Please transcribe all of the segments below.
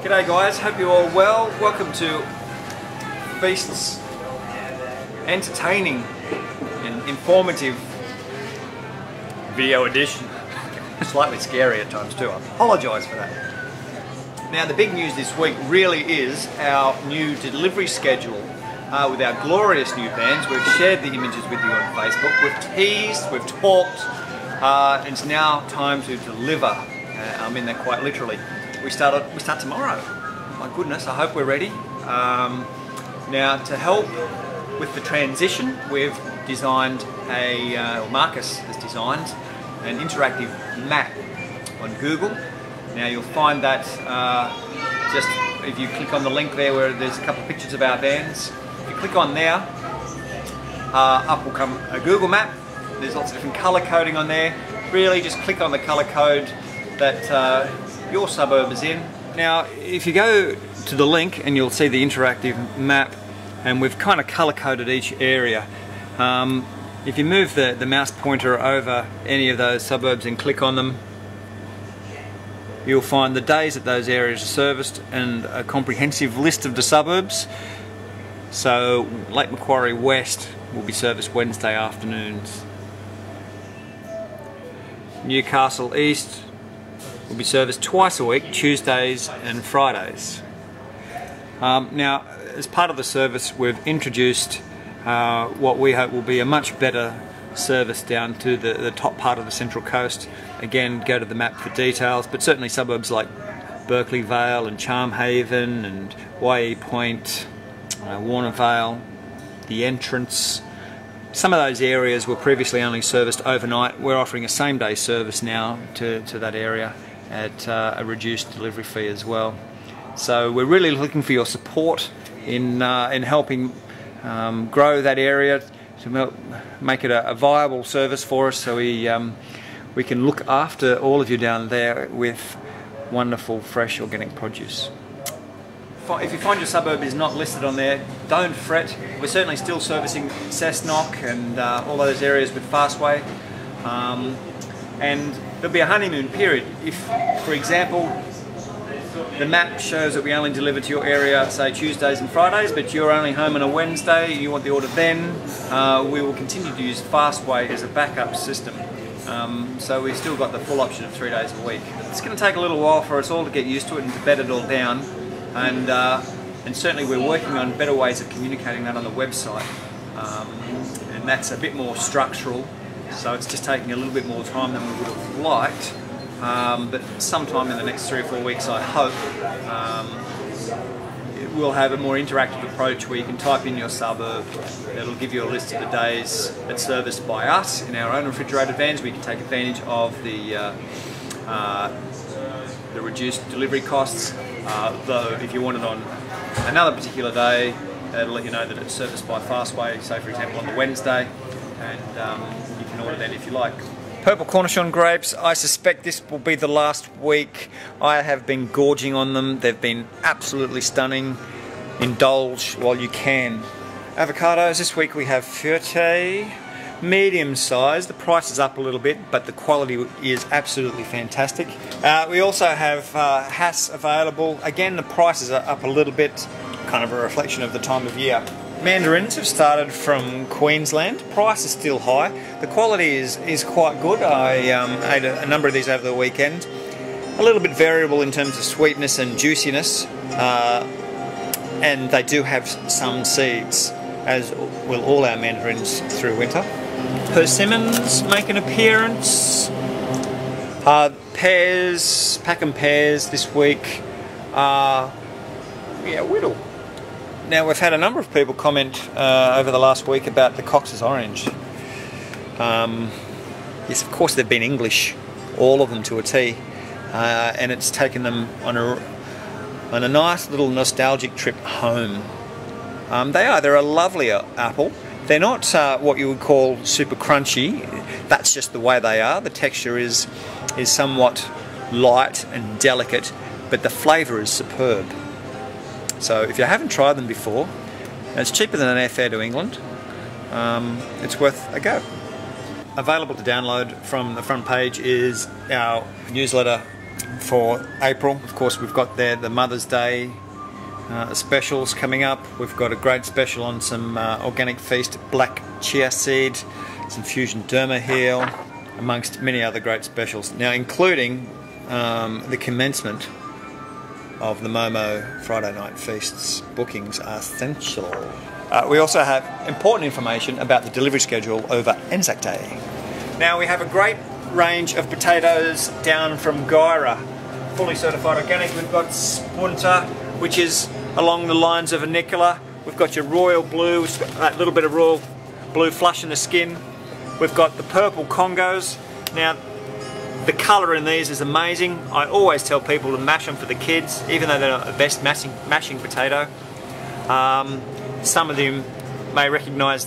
G'day guys, hope you're all well. Welcome to Feast's entertaining and informative video edition. Slightly scary at times too, I apologise for that. Now the big news this week really is our new delivery schedule with our glorious new vans. We've shared the images with you on Facebook, we've teased, we've talked, and it's now time to deliver. I mean that quite literally. We start tomorrow. My goodness, I hope we're ready. Now to help with the transition, we've designed or Marcus has designed an interactive map on Google. Now you'll find that just if you click on the link there where there's a couple of pictures of our vans, if you click on there, up will come a Google map. There's lots of different colour coding on there. Really just click on the colour code that your suburb is in. Now if you go to the link and you'll see the interactive map, and we've kind of colour coded each area. If you move the mouse pointer over any of those suburbs and click on them, you'll find the days that those areas are serviced and a comprehensive list of the suburbs. So Lake Macquarie West will be serviced Wednesday afternoons. Newcastle East will be serviced twice a week, Tuesdays and Fridays. Now, as part of the service, we've introduced what we hope will be a much better service down to the top part of the Central Coast. Again, go to the map for details, but certainly suburbs like Berkeley Vale and Charmhaven and YE Point, Warner Vale, the Entrance. Some of those areas were previously only serviced overnight. We're offering a same-day service now to that area at a reduced delivery fee as well. So we're really looking for your support in helping grow that area to make it a viable service for us, so we can look after all of you down there with wonderful fresh organic produce. If you find your suburb is not listed on there, don't fret. We're certainly still servicing Cessnock and all those areas with Fastway. And there'll be a honeymoon period. If, for example, the map shows that we only deliver to your area, say Tuesdays and Fridays, but you're only home on a Wednesday, you want the order then, we will continue to use Fastway as a backup system. So we've still got the full option of 3 days a week. It's going to take a little while for us all to get used to it and to bed it all down. And certainly we're working on better ways of communicating that on the website. And that's a bit more structural, so it's just taking a little bit more time than we would have liked. But sometime in the next 3 or 4 weeks, I hope, we'll have a more interactive approach where you can type in your suburb. It'll give you a list of the days that's serviced by us in our own refrigerated vans. We can take advantage of the reduced delivery costs. Though if you want it on another particular day, it'll let you know that it's serviced by Fastway, say for example on the Wednesday, and you can order then if you like. Purple Cornichon grapes, I suspect this will be the last week. I have been gorging on them. They've been absolutely stunning. Indulge while you can. Avocados, this week we have Fuerte, medium size. The price is up a little bit, but the quality is absolutely fantastic. We also have Hass available. Again, the prices are up a little bit, kind of a reflection of the time of year. Mandarins have started from Queensland. Price is still high. The quality is quite good. I ate a number of these over the weekend. A little bit variable in terms of sweetness and juiciness, and they do have some seeds, as will all our mandarins through winter. Persimmons make an appearance. Pears, Packham pears this week. Whittle. Now we've had a number of people comment over the last week about the Cox's orange. Yes, of course they've been English, all of them to a T, and it's taken them on a nice little nostalgic trip home. They're a lovely apple. They're not what you would call super crunchy. That's just the way they are. The texture is somewhat light and delicate, but the flavour is superb. So if you haven't tried them before, it's cheaper than an airfare to England. It's worth a go. Available to download from the front page is our newsletter for April. Of course, we've got there the Mother's Day specials coming up. We've got a great special on some Organic Feast black chia seed, some Fusion Derma Heal, amongst many other great specials. Now, including the commencement of the Momo Friday night feasts. Bookings are essential. We also have important information about the delivery schedule over Anzac Day. Now, we have a great range of potatoes down from Gawler, fully certified organic. We've got Spunta, which is along the lines of a Nicola. We've got your Royal Blue, which has got that little bit of Royal Blue flush in the skin. We've got the purple Congos. Now, the colour in these is amazing. I always tell people to mash them for the kids, even though they're not the best mashing potato. Some of them may recognise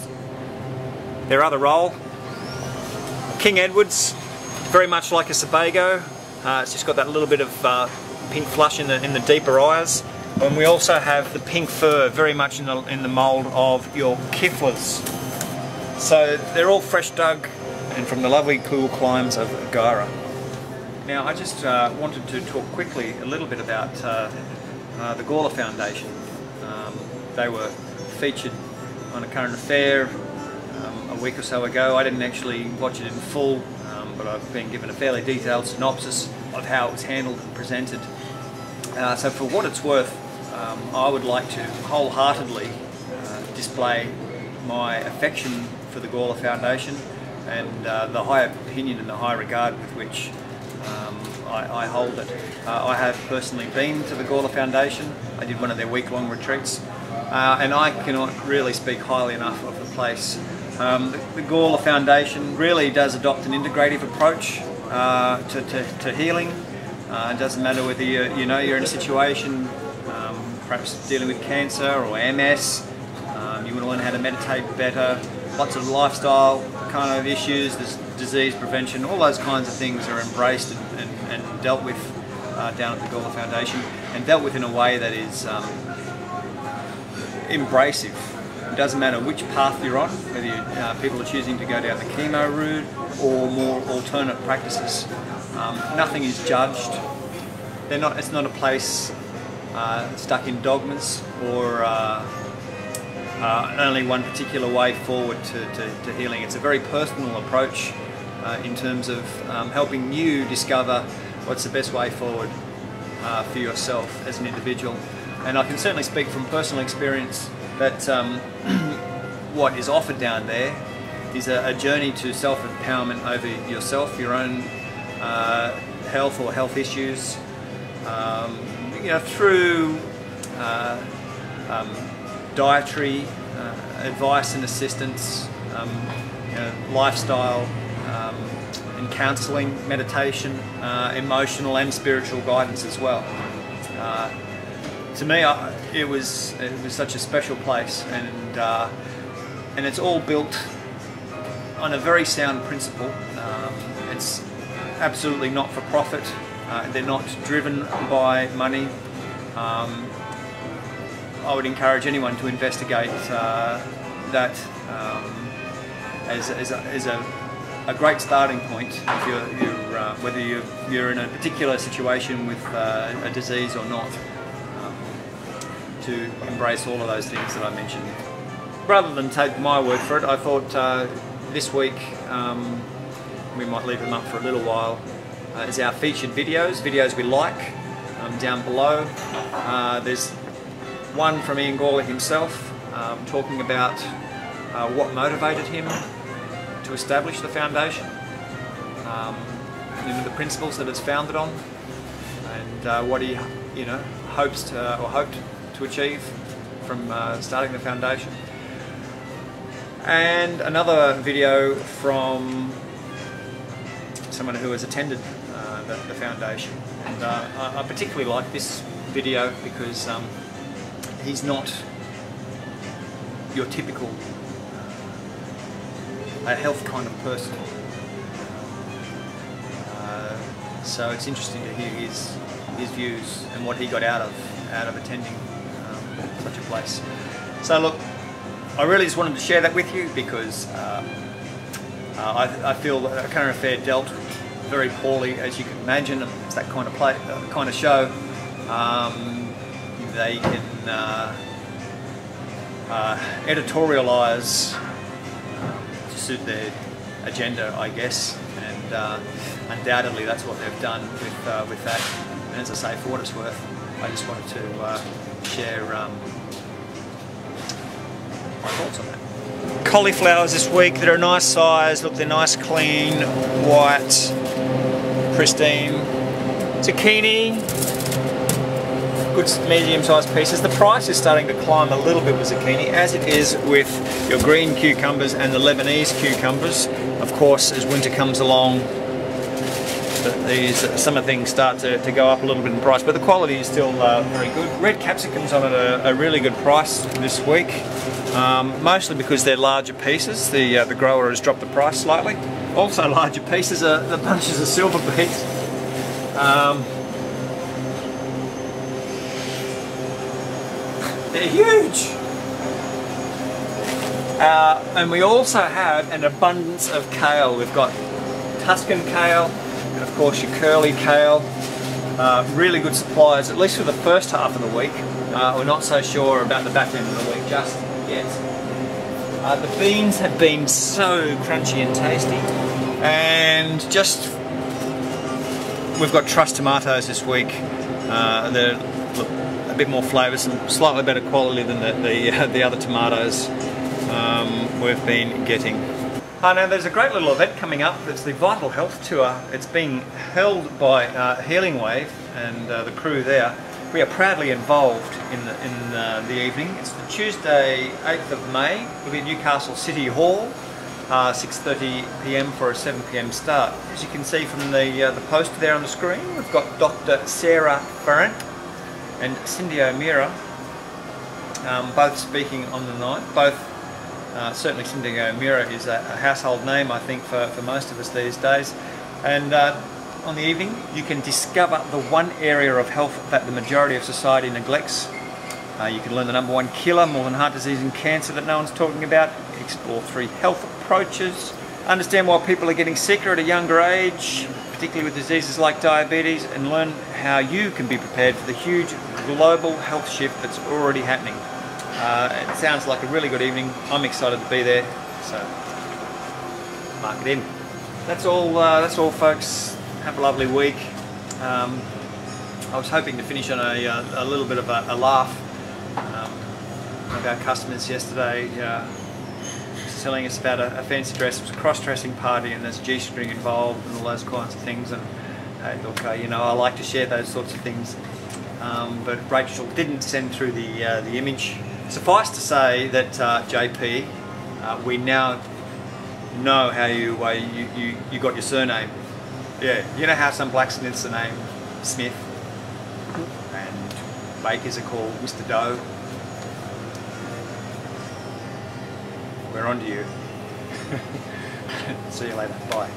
their other role. King Edward's, very much like a Sebago. It's just got that little bit of pink flush in the deeper eyes. And we also have the pink fur, very much in the mould of your Kiflers. So they're all fresh dug and from the lovely cool climes of Gawler. Now, I just wanted to talk quickly a little bit about the Gawler Foundation. They were featured on A Current Affair a week or so ago. I didn't actually watch it in full, but I've been given a fairly detailed synopsis of how it was handled and presented. So for what it's worth, I would like to wholeheartedly display my affection for the Gawler Foundation and the high opinion and the high regard with which I hold it. I have personally been to the Gawler Foundation. I did one of their week-long retreats, and I cannot really speak highly enough of the place. The Gawler Foundation really does adopt an integrative approach to healing. It doesn't matter whether you're in a situation, perhaps dealing with cancer or MS, you want to learn how to meditate better, lots of lifestyle kind of issues, there's disease prevention, all those kinds of things are embraced and dealt with down at the Gawler Foundation, and dealt with in a way that is embracive. It doesn't matter which path you're on, whether people are choosing to go down the chemo route or more alternate practices. Nothing is judged. It's not a place stuck in dogmas or only one particular way forward to healing. It's a very personal approach in terms of helping you discover what's the best way forward for yourself as an individual. And I can certainly speak from personal experience that what is offered down there is a journey to self-empowerment over yourself, your own health or health issues, through dietary advice and assistance, lifestyle and counselling, meditation, emotional and spiritual guidance as well. To me, it was such a special place, and it's all built on a very sound principle. It's absolutely not for profit. They're not driven by money. I would encourage anyone to investigate that as a great starting point if whether you're in a particular situation with a disease or not, to embrace all of those things that I mentioned. Rather than take my word for it, I thought this week we might leave them up for a little while as our featured videos we like down below. There's one from Ian Gawler himself talking about what motivated him to establish the foundation, the principles that it's founded on, and what he hoped to achieve from starting the foundation. And another video from someone who has attended the foundation. And I particularly like this video because he's not your typical health kind of person. So it's interesting to hear his views and what he got out of attending such a place. So look, I really just wanted to share that with you because I feel that A Current Affair dealt very poorly, as you can imagine. It's that kind of kind of show. They can editorialise to suit their agenda, I guess, and undoubtedly that's what they've done with that. And as I say, for what it's worth, I just wanted to share my thoughts on that. Cauliflowers this week that are a nice size. Look, they're nice, clean, white, pristine. Zucchini, good medium-sized pieces. The price is starting to climb a little bit with zucchini, as it is with your green cucumbers and the Lebanese cucumbers. Of course, as winter comes along, these summer things start to go up a little bit in price, but the quality is still very good. Red capsicums on at a really good price this week, mostly because they're larger pieces. The grower has dropped the price slightly. Also larger pieces are the bunches of silver beets. They're huge! And we also have an abundance of kale. We've got Tuscan kale, and of course your curly kale. Really good supplies, at least for the first half of the week. We're not so sure about the back end of the week just yet. The beans have been so crunchy and tasty, and just we've got truss tomatoes this week. They're a bit more flavoursome, slightly better quality than the other tomatoes we've been getting. Now there's a great little event coming up. It's the Vital Health Tour. It's being held by Healing Wave and the crew there. We are proudly involved in the evening. It's the Tuesday 8th of May. We'll be at Newcastle City Hall, 6:30 PM for a 7 PM start. As you can see from the poster there on the screen, we've got Dr. Sarah Brent and Cindy O'Meara both speaking on the night. Certainly Cindy O'Meara is a household name, I think, for most of us these days. And on the evening, you can discover the one area of health that the majority of society neglects. You can learn the #1 killer, more than heart disease and cancer, that no one's talking about. Explore 3 health approaches. Understand why people are getting sicker at a younger age, particularly with diseases like diabetes, and learn how you can be prepared for the huge global health shift that's already happening. It sounds like a really good evening. I'm excited to be there, so mark it in. That's all, folks. Have a lovely week. I was hoping to finish on a little bit of a laugh. One of our customers yesterday was telling us about a fancy dress. It was a cross-dressing party, and there's G-string involved and all those kinds of things. And look, you know, I like to share those sorts of things. But Rachel didn't send through the image. Suffice to say that JP, we now know how you got your surname. Yeah, you know how some blacksmiths are named Smith and bakers are called Mr. Doe. We're on to you. See you later. Bye.